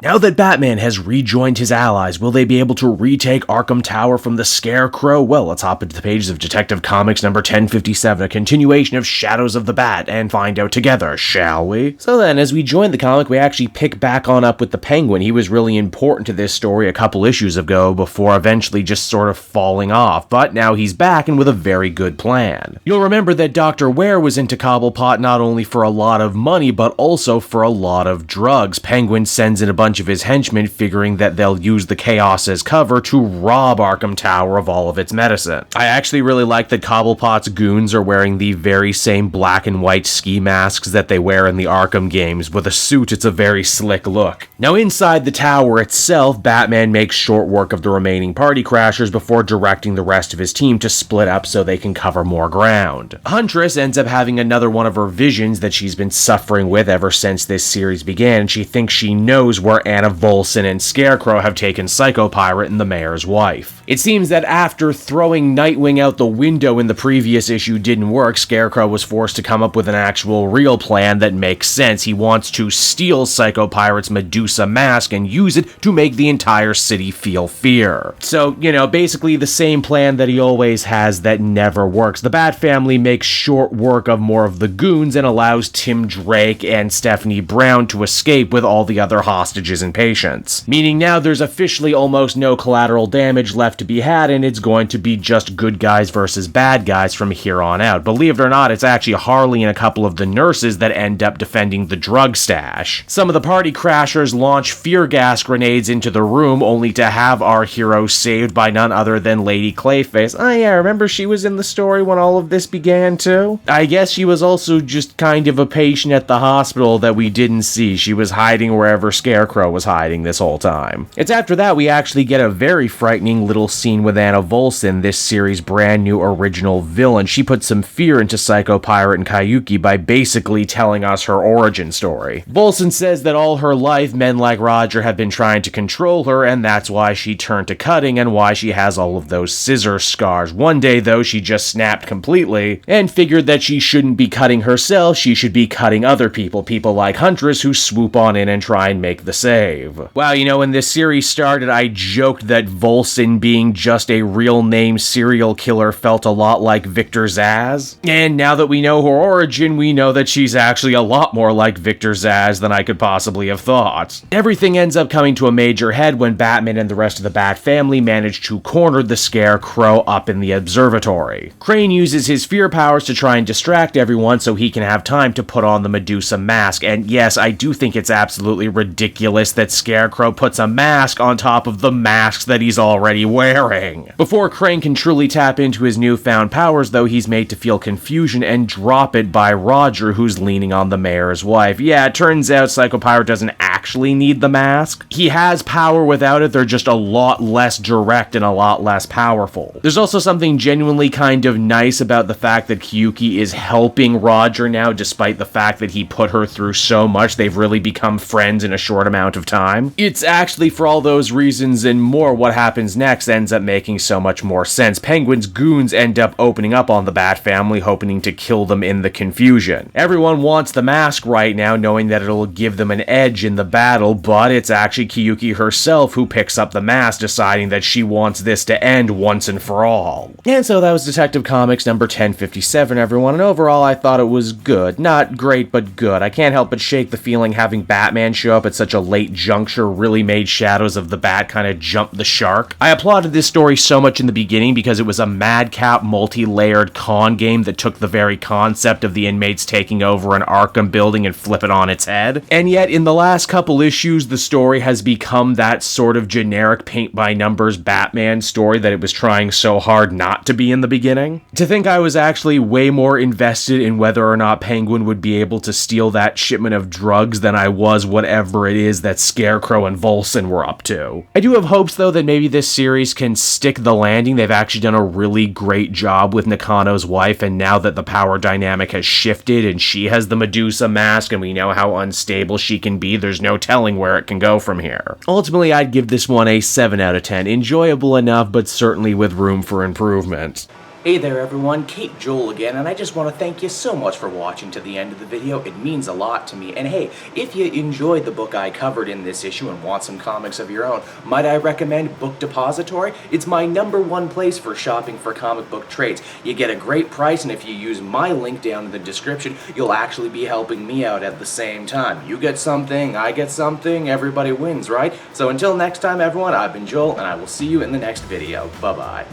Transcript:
Now that Batman has rejoined his allies, will they be able to retake Arkham Tower from the Scarecrow? Well, let's hop into the pages of Detective Comics number 1057, a continuation of Shadows of the Bat, and find out together, shall we? So then, as we join the comic, we actually pick back on up with the Penguin. He was really important to this story a couple issues ago before eventually just sort of falling off, but now he's back and with a very good plan. You'll remember that Dr. Ware was into Cobblepot not only for a lot of money, but also for a lot of drugs. Penguin sends in a bunch of his henchmen, figuring that they'll use the chaos as cover to rob Arkham Tower of all of its medicine. I actually really like that Cobblepot's goons are wearing the very same black and white ski masks that they wear in the Arkham games. With a suit, it's a very slick look. Now inside the tower itself, Batman makes short work of the remaining party crashers before directing the rest of his team to split up so they can cover more ground. Huntress ends up having another one of her visions that she's been suffering with ever since this series began, and she thinks she knows where Anna Volson and Scarecrow have taken Psycho Pirate and the mayor's wife. It seems that after throwing Nightwing out the window in the previous issue didn't work, Scarecrow was forced to come up with an actual real plan that makes sense. He wants to steal Psycho Pirate's Medusa mask and use it to make the entire city feel fear. So, basically the same plan that he always has that never works. The Bat family makes short work of more of the goons and allows Tim Drake and Stephanie Brown to escape with all the other hostages and patients. Meaning now there's officially almost no collateral damage left to be had, and it's going to be just good guys versus bad guys from here on out. Believe it or not, it's actually Harley and a couple of the nurses that end up defending the drug stash. Some of the party crashers launch fear gas grenades into the room, only to have our hero saved by none other than Lady Clayface. Oh yeah, remember she was in the story when all of this began too? I guess she was also just kind of a patient at the hospital that we didn't see. She was hiding wherever Scarecrow was hiding this whole time. It's after that we actually get a very frightening little scene with Anna Volson, this series' brand new original villain. She put some fear into Psycho Pirate and Kayuki by basically telling us her origin story. Volson says that all her life men like Roger have been trying to control her, and that's why she turned to cutting and why she has all of those scissor scars. One day though, she just snapped completely and figured that she shouldn't be cutting herself, she should be cutting other people like Huntress who swoop on in and try and make the save. Wow, when this series started, I joked that Volson being just a real name serial killer felt a lot like Victor Zsasz. And now that we know her origin, we know that she's actually a lot more like Victor Zsasz than I could possibly have thought. Everything ends up coming to a major head when Batman and the rest of the Bat family manage to corner the Scarecrow up in the observatory. Crane uses his fear powers to try and distract everyone so he can have time to put on the Medusa mask, and yes, I do think it's absolutely ridiculous that Scarecrow puts a mask on top of the masks that he's already wearing. Before Crane can truly tap into his newfound powers, though, he's made to feel confusion and drop it by Roger, who's leaning on the mayor's wife. Yeah, it turns out Psycho Pirate doesn't actually need the mask. He has power without it, they're just a lot less direct and a lot less powerful. There's also something genuinely kind of nice about the fact that Kayuki is helping Roger now, despite the fact that he put her through so much. They've really become friends in a short amount of time. It's actually for all those reasons and more what happens next ends up making so much more sense. Penguin's goons end up opening up on the Bat family, hoping to kill them in the confusion. Everyone wants the mask right now, knowing that it'll give them an edge in the battle, but it's actually Kayuki herself who picks up the mask, deciding that she wants this to end once and for all. And so that was Detective Comics number 1057, everyone, and overall I thought it was good. Not great, but good. I can't help but shake the feeling having Batman show up at such a late juncture really made Shadows of the Bat kind of jump the shark. I applauded this story so much in the beginning because it was a madcap, multi-layered con game that took the very concept of the inmates taking over an Arkham building and flip it on its head. And yet, in the last couple issues, the story has become that sort of generic paint-by-numbers Batman story that it was trying so hard not to be in the beginning. To think I was actually way more invested in whether or not Penguin would be able to steal that shipment of drugs than I was whatever it is that Scarecrow and Volson were up to. I do have hopes, though, that maybe this series can stick the landing. They've actually done a really great job with Nakano's wife, and now that the power dynamic has shifted and she has the Medusa mask and we know how unstable she can be, there's no telling where it can go from here. Ultimately, I'd give this one a 7 out of 10. Enjoyable enough, but certainly with room for improvement. Hey there everyone, Kate Joel again, and I just want to thank you so much for watching to the end of the video. It means a lot to me. And hey, if you enjoyed the book I covered in this issue and want some comics of your own, might I recommend Book Depository? It's my #1 place for shopping for comic book trades. You get a great price, and if you use my link down in the description, you'll actually be helping me out at the same time. You get something, I get something, everybody wins, right? So until next time everyone, I've been Joel, and I will see you in the next video. Bye-bye.